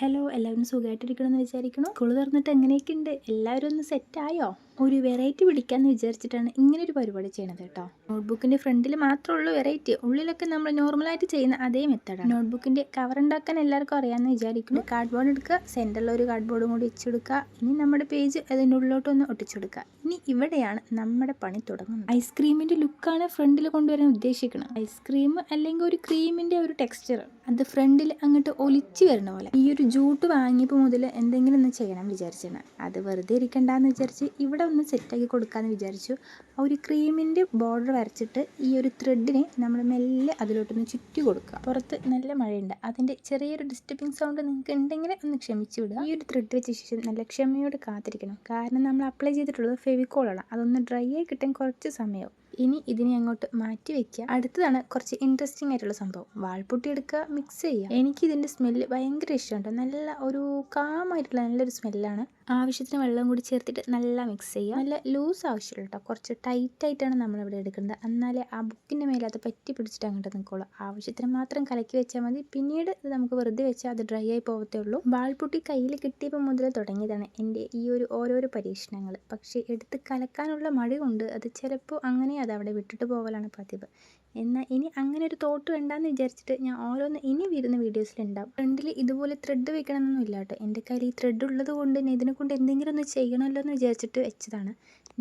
Hello, എല്ലാവരും സുഖമായിട്ടിരിക്കണമെന്ന് വിചാരിക്കണം. School തുറന്നിട്ട് എങ്ങനെയൊക്കെ ഉണ്ട്? എല്ലാവരും ഒന്ന് സെറ്റായോ? ഒരു വെറൈറ്റി പിടിക്കാമെന്ന് വിചാരിച്ചിട്ടാണ് ഇങ്ങനെ ഒരു പരിപാടി ചെയ്യണത് കേട്ടോ. നോട്ട്ബുക്കിൻ്റെ ഫ്രണ്ടിൽ മാത്രമുള്ള വെറൈറ്റി, ഉള്ളിലൊക്കെ നമ്മൾ നോർമലായിട്ട് ചെയ്യുന്ന അതേ മെത്തേഡാണ്. നോട്ട്ബുക്കിൻ്റെ കവർ ഉണ്ടാക്കാൻ എല്ലാവർക്കും അറിയാമെന്ന് വിചാരിക്കുന്നു. കാർഡ്ബോർഡ് എടുക്കുക, സെൻറ്ററിൽ ഒരു കാർഡ്ബോർഡും കൂടി വെച്ചെടുക്കുക. ഇനി നമ്മുടെ പേജ് അതിൻ്റെ ഉള്ളിലോട്ടൊന്ന് ഒട്ടിച്ചെടുക്കുക. ഇനി ഇവിടെയാണ് നമ്മുടെ പണി തുടങ്ങുന്നത്. ഐസ്ക്രീമിൻ്റെ ലുക്കാണ് ഫ്രണ്ടിൽ കൊണ്ടുവരാൻ ഉദ്ദേശിക്കുന്നത്. ഐസ്ക്രീം അല്ലെങ്കിൽ ഒരു ക്രീമിൻ്റെ ഒരു ടെക്സ്ചർ അത് ഫ്രണ്ടിൽ അങ്ങോട്ട് ഒലിച്ച് വരുന്ന പോലെ. ഈ ഒരു ജൂട്ട് വാങ്ങിയപ്പോൾ മുതൽ എന്തെങ്കിലും ഒന്ന് ചെയ്യണം വിചാരിച്ചാണ്. അത് വെറുതെ ഇരിക്കണ്ടെന്ന് വിചാരിച്ച് ഇവിടെ ഒന്ന് സെറ്റാക്കി കൊടുക്കാമെന്ന് വിചാരിച്ചു. ആ ഒരു ക്രീമിൻ്റെ ബോർഡർ വരച്ചിട്ട് ഈ ഒരു ത്രെഡിനെ നമ്മൾ മെല്ലെ അതിലോട്ടൊന്ന് ചുറ്റി കൊടുക്കുക. പുറത്ത് നല്ല മഴയുണ്ട്, അതിൻ്റെ ചെറിയൊരു ഡിസ്റ്റർബിങ് സൗണ്ട് നിങ്ങൾക്ക് ഉണ്ടെങ്കിൽ ഒന്ന് ക്ഷമിച്ചു വിടുക. ഈ ഒരു ത്രെഡ് വെച്ച ശേഷം നല്ല ക്ഷമയോട് കാത്തിരിക്കണം. കാരണം നമ്മൾ അപ്ലൈ ചെയ്തിട്ടുള്ളത് ഫെവിക്കോളാണ്. അതൊന്ന് ഡ്രൈ ആയി കിട്ടാൻ കുറച്ച് സമയവും. ഇനി ഇതിനെ അങ്ങോട്ട് മാറ്റി വെക്കുക. അടുത്തതാണ് കുറച്ച് ഇൻട്രസ്റ്റിംഗ് ആയിട്ടുള്ള സംഭവം. വാൾപുട്ടി എടുക്കുക, മിക്സ് ചെയ്യുക. എനിക്ക് ഇതിൻ്റെ സ്മെല്ല് ഭയങ്കര ഇഷ്ടമുണ്ട്. നല്ല ഒരു കാമായിട്ടുള്ള നല്ലൊരു സ്മെല്ലാണ്. ആവശ്യത്തിന് വെള്ളം കൂടി ചേർത്തിട്ട് നല്ല മിക്സ് ചെയ്യുക. നല്ല ലൂസ് ആവശ്യമില്ല കേട്ടോ, കുറച്ച് ടൈറ്റായിട്ടാണ് നമ്മളിവിടെ എടുക്കുന്നത്. എന്നാലേ ആ ബുക്കിൻ്റെ മേലെ അത് പറ്റി പിടിച്ചിട്ട് അങ്ങോട്ട് നിൽക്കുള്ളൂ. ആവശ്യത്തിന് മാത്രം കലക്കി വെച്ചാൽ മതി. പിന്നീട് ഇത് നമുക്ക് വെറുതെ വെച്ചാൽ അത് ഡ്രൈ ആയി പോകത്തേ ഉള്ളൂ. വാൾപുട്ടി കയ്യിൽ കിട്ടിയപ്പോൾ മുതൽ തുടങ്ങിയതാണ് എൻ്റെ ഈ ഒരു ഓരോരോ പരീക്ഷണങ്ങൾ. പക്ഷേ എടുത്ത് കലക്കാനുള്ള മടി കൊണ്ട് അത് ചിലപ്പോൾ അങ്ങനെ അത് അവിടെ വിട്ടിട്ട് പോകലാണ് പതിവ്. എന്നാൽ ഇനി അങ്ങനെ ഒരു തോട്ട് വേണ്ടാന്ന് വിചാരിച്ചിട്ട് ഞാൻ ഓരോന്ന് ഇനി വരുന്ന വീഡിയോസിലുണ്ടാവും. ഫ്രണ്ടിൽ ഇതുപോലെ ത്രെഡ് വെക്കണമെന്നൊന്നും ഇല്ല കേട്ടോ. എൻ്റെ കയ്യിൽ ഈ ത്രെഡ് ഉള്ളത് കൊണ്ട് ഇതിനെ കൊണ്ട് എന്തെങ്കിലും ഒന്ന് ചെയ്യണമല്ലോ എന്ന് വിചാരിച്ചിട്ട് വെച്ചതാണ്.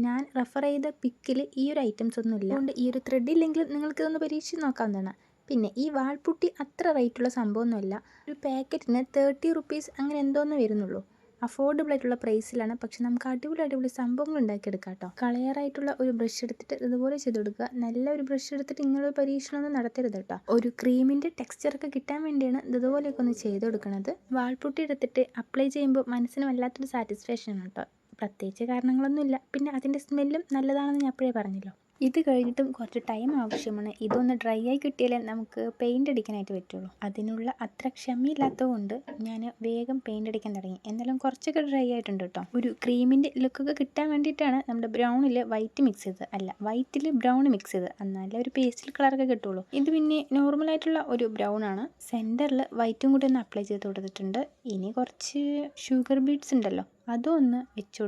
ഞാൻ റെഫർ ചെയ്ത പിക്കിൽ ഈ ഒരു ഐറ്റംസ് ഒന്നും ഇല്ല. അതുകൊണ്ട് ഈ ഒരു ത്രെഡ് ഇല്ലെങ്കിൽ നിങ്ങൾക്കിതൊന്ന് പരീക്ഷിച്ച് നോക്കാവുന്നതാണ്. പിന്നെ ഈ വാൾപുട്ടി അത്ര റേറ്റുള്ള സംഭവമൊന്നുമല്ല. ഒരു പാക്കറ്റിന് 30 റുപ്പീസ് അങ്ങനെ എന്തോന്ന് വരുന്നുള്ളൂ. അഫോർഡബിൾ ആയിട്ടുള്ള പ്രൈസിലാണ്. പക്ഷെ നമുക്ക് അടിപൊളി സംഭവങ്ങൾ ഉണ്ടാക്കിയെടുക്കാം കേട്ടോ. കളയറായിട്ടുള്ള ഒരു ബ്രഷ് എടുത്തിട്ട് ഇതുപോലെ ചെയ്ത് കൊടുക്കുക. നല്ല ഒരു ബ്രഷ് എടുത്തിട്ട് ഇങ്ങനെ പരീക്ഷണമൊന്നും നടത്തരുത് കേട്ടോ. ഒരു ക്രീമിൻ്റെ ടെക്സ്ചറൊക്കെ കിട്ടാൻ വേണ്ടിയാണ് ഇതുപോലെയൊക്കെ ഒന്ന് ചെയ്ത് കൊടുക്കുന്നത്. വാൾപുട്ടി എടുത്തിട്ട് അപ്ലൈ ചെയ്യുമ്പോൾ മനസ്സിന് വല്ലാത്തൊരു സാറ്റിസ്ഫാക്ഷൻ ആണ് കേട്ടോ. പ്രത്യേകിച്ച് കാരണങ്ങളൊന്നുമില്ല. പിന്നെ അതിൻ്റെ സ്മെല്ലും നല്ലതാണെന്ന് ഞാൻ അപ്പോഴേ പറഞ്ഞല്ലോ. ഇത് കഴിഞ്ഞിട്ടും കുറച്ച് ടൈം ആവശ്യമാണ്. ഇതൊന്ന് ഡ്രൈ ആയി കിട്ടിയാലേ നമുക്ക് പെയിൻ്റ് അടിക്കാനായിട്ട് പറ്റുള്ളൂ. അതിനുള്ള അത്ര ക്ഷമയില്ലാത്തത് കൊണ്ട് ഞാൻ വേഗം പെയിൻ്റ് അടിക്കാൻ തുടങ്ങി. എന്നാലും കുറച്ചൊക്കെ ഡ്രൈ ആയിട്ടുണ്ട് കേട്ടോ. ഒരു ക്രീമിൻ്റെ ലുക്കൊക്കെ കിട്ടാൻ വേണ്ടിയിട്ടാണ് നമ്മുടെ ബ്രൗണിൽ വൈറ്റ് മിക്സ് ചെയ്തത്. അല്ല, വൈറ്റിൽ ബ്രൗൺ മിക്സ് ചെയ്ത്. എന്നാലേ ഒരു പേസ്റ്റൽ കളറൊക്കെ കിട്ടുള്ളൂ. ഇത് പിന്നെ നോർമലായിട്ടുള്ള ഒരു ബ്രൗൺ ആണ്. സെൻറ്ററിൽ വൈറ്റും കൂടി ഒന്ന് അപ്ലൈ ചെയ്ത് കൊടുത്തിട്ടുണ്ട്. ഇനി കുറച്ച് ഷുഗർ ബീഡ്സ് ഉണ്ടല്ലോ, അതും ഒന്ന് വരച്ചു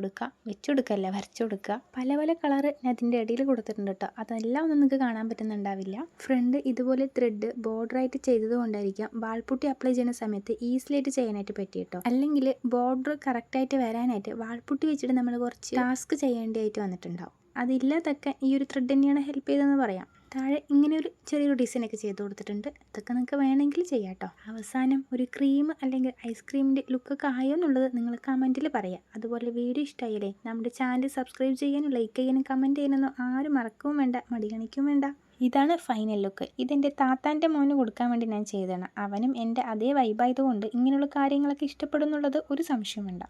കൊടുക്കുക. പല കളറ് ഞാൻ അതിൻ്റെ ഇടയിൽ കൊടുത്തിട്ടുണ്ട് കേട്ടോ. അതെല്ലാം ഒന്നും നിങ്ങൾക്ക് കാണാൻ പറ്റുന്നുണ്ടാവില്ല. ഫ്രണ്ട് ഇതുപോലെ ത്രെഡ് ബോർഡറായിട്ട് ചെയ്തത് കൊണ്ടായിരിക്കാം വാൾപുട്ടി അപ്ലൈ ചെയ്യുന്ന സമയത്ത് ഈസിലായിട്ട് ചെയ്യാനായിട്ട് പറ്റി കേട്ടോ. അല്ലെങ്കിൽ ബോർഡർ കറക്റ്റായിട്ട് വരാനായിട്ട് വാൾപുട്ടി വെച്ചിട്ട് നമ്മൾ കുറച്ച് ടാസ്ക് ചെയ്യേണ്ടതായിട്ട് വന്നിട്ടുണ്ടാവും. അതില്ലാതൊക്കെ ഈ ഒരു ത്രെഡ് തന്നെയാണ് ഹെൽപ്പ് ചെയ്തതെന്ന് പറയാം. താഴെ ഇങ്ങനെ ഒരു ചെറിയൊരു ഡിസൈനൊക്കെ ചെയ്ത് കൊടുത്തിട്ടുണ്ട്. ഇതൊക്കെ നിങ്ങൾക്ക് വേണമെങ്കിൽ ചെയ്യാം കേട്ടോ. അവസാനം ഒരു ക്രീം അല്ലെങ്കിൽ ഐസ്ക്രീമിൻ്റെ ലുക്കൊക്കെ ആയോ എന്നുള്ളത് നിങ്ങൾ കമൻറ്റിൽ പറയാം. അതുപോലെ വീഡിയോ ഇഷ്ടമായില്ലേ, നമ്മുടെ ചാനൽ സബ്സ്ക്രൈബ് ചെയ്യാനും ലൈക്ക് ചെയ്യാനും കമൻറ്റ് ചെയ്യാനൊന്നും ആരും മറക്കുകയും വേണ്ട, മടി കാണിക്കുകയും വേണ്ട. ഇതാണ് ഫൈനൽ ലുക്ക്. ഇതെൻ്റെ താത്താൻ്റെ മോന് കൊടുക്കാൻ വേണ്ടി ഞാൻ ചെയ്തതാണ്. അവനും എൻ്റെ അതേ വൈബായതുകൊണ്ട് ഇങ്ങനെയുള്ള കാര്യങ്ങളൊക്കെ ഇഷ്ടപ്പെടുന്നുള്ളത് ഒരു സംശയം വേണ്ട.